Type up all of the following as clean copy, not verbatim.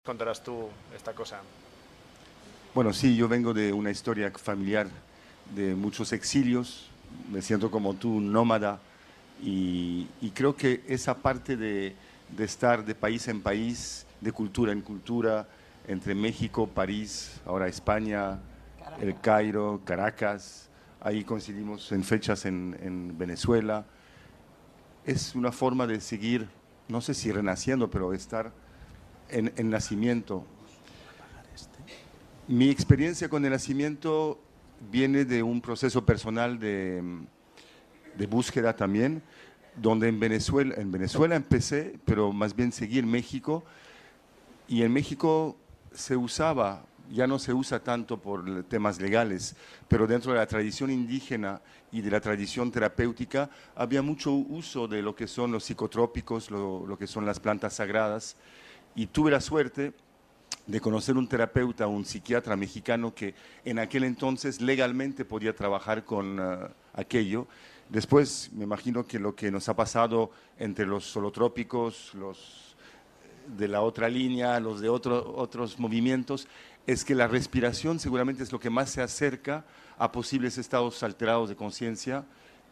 contarás tú esta cosa? Bueno, sí, yo vengo de una historia familiar de muchos exilios, me siento como tú, un nómada, y creo que esa parte de estar de país en país, de cultura en cultura, entre México, París, ahora España, El Cairo, Caracas, ahí coincidimos en fechas en Venezuela, es una forma de seguir, no sé si renaciendo, pero estar en nacimiento. Mi experiencia con el nacimiento viene de un proceso personal de búsqueda también, donde en Venezuela empecé, pero más bien seguí en México, y en México se usaba, ya no se usa tanto por temas legales, pero dentro de la tradición indígena y de la tradición terapéutica había mucho uso de lo que son los psicotrópicos, lo que son las plantas sagradas, y tuve la suerte de conocer un terapeuta, un psiquiatra mexicano que en aquel entonces legalmente podía trabajar con aquello. Después me imagino que lo que nos ha pasado entre los solotrópicos, los de la otra línea, los de otros movimientos, es que la respiración seguramente es lo que más se acerca a posibles estados alterados de conciencia,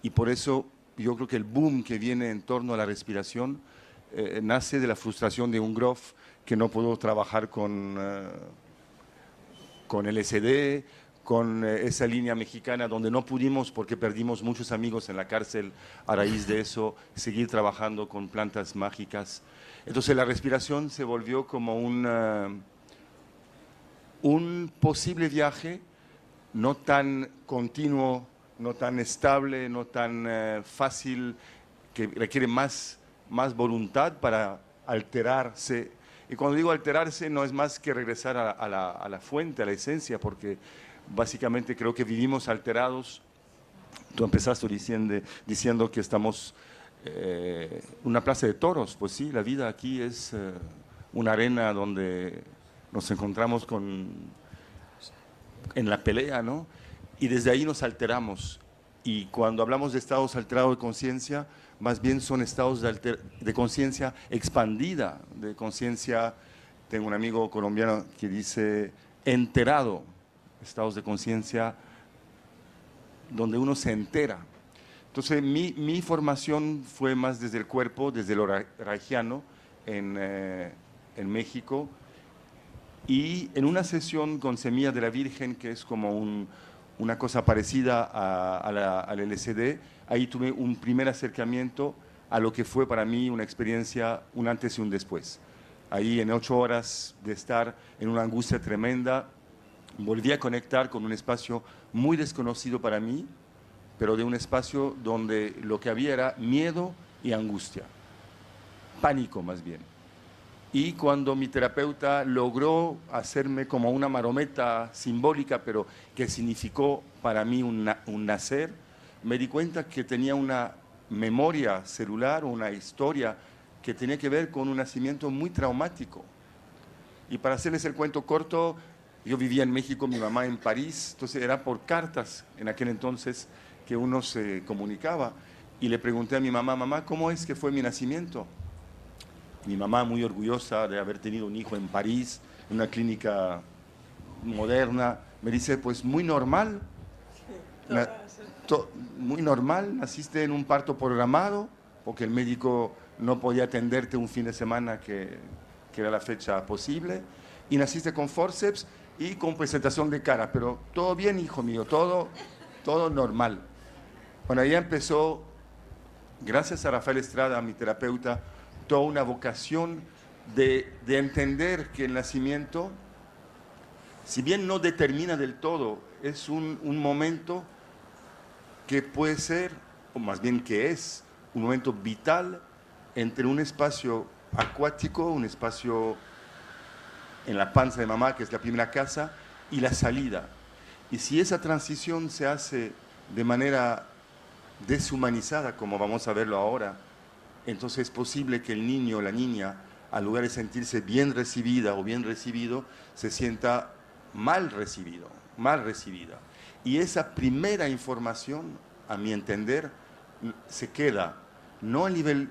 y por eso yo creo que el boom que viene en torno a la respiración nace de la frustración de un Grof que no pudo trabajar con LSD, con esa línea mexicana donde no pudimos, porque perdimos muchos amigos en la cárcel a raíz de eso, seguir trabajando con plantas mágicas. Entonces la respiración se volvió como un posible viaje, no tan continuo, no tan estable, no tan fácil, que requiere más voluntad para alterarse. Y cuando digo alterarse, no es más que regresar a la fuente, a la esencia, porque básicamente creo que vivimos alterados. Tú empezaste diciendo que estamos una plaza de toros. Pues sí, la vida aquí es una arena donde nos encontramos en la pelea, ¿no? Y desde ahí nos alteramos. Y cuando hablamos de estados alterados de conciencia, más bien son estados de conciencia expandida, de conciencia. Tengo un amigo colombiano que dice enterado, estados de conciencia donde uno se entera. Entonces, mi formación fue más desde el cuerpo, desde lo raigiano en México, y en una sesión con Semilla de la Virgen, que es como una cosa parecida al LSD, ahí tuve un primer acercamiento a lo que fue para mí una experiencia, un antes y un después. Ahí en 8 horas de estar en una angustia tremenda, volví a conectar con un espacio muy desconocido para mí, pero de un espacio donde lo que había era miedo y angustia, pánico más bien. Y cuando mi terapeuta logró hacerme como una marometa simbólica, pero que significó para mí un nacer, me di cuenta que tenía una memoria celular, una historia que tenía que ver con un nacimiento muy traumático. Y para hacerles el cuento corto, yo vivía en México, mi mamá en París, entonces era por cartas en aquel entonces que uno se comunicaba. Y le pregunté a mi mamá, mamá, ¿cómo es que fue mi nacimiento? Mi mamá, muy orgullosa de haber tenido un hijo en París, en una clínica moderna, me dice, pues muy normal, na- muy normal, naciste en un parto programado, porque el médico no podía atenderte un fin de semana que era la fecha posible, y naciste con forceps y con presentación de cara, pero todo bien, hijo mío, todo normal. Bueno, ahí empezó, gracias a Rafael Estrada, mi terapeuta, toda una vocación de entender que el nacimiento, si bien no determina del todo, es un momento que puede ser, o más bien que es, un momento vital entre un espacio acuático, un espacio en la panza de mamá, que es la primera casa, y la salida. Y si esa transición se hace de manera deshumanizada, como vamos a verlo ahora, entonces es posible que el niño o la niña, al lugar de sentirse bien recibida o bien recibido, se sienta mal recibido, mal recibida. Y esa primera información, a mi entender, se queda no a nivel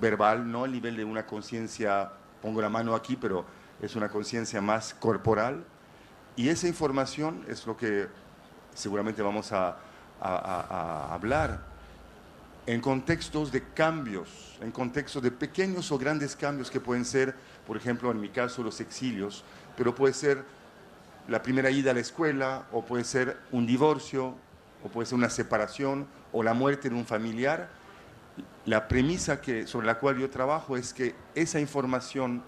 verbal, no a nivel de una conciencia, pongo la mano aquí, pero es una conciencia más corporal, y esa información es lo que seguramente vamos a hablar en contextos de cambios, en contextos de pequeños o grandes cambios que pueden ser, por ejemplo, en mi caso, los exilios, pero puede ser la primera ida a la escuela, o puede ser un divorcio, o puede ser una separación, o la muerte de un familiar. La premisa sobre la cual yo trabajo es que esa información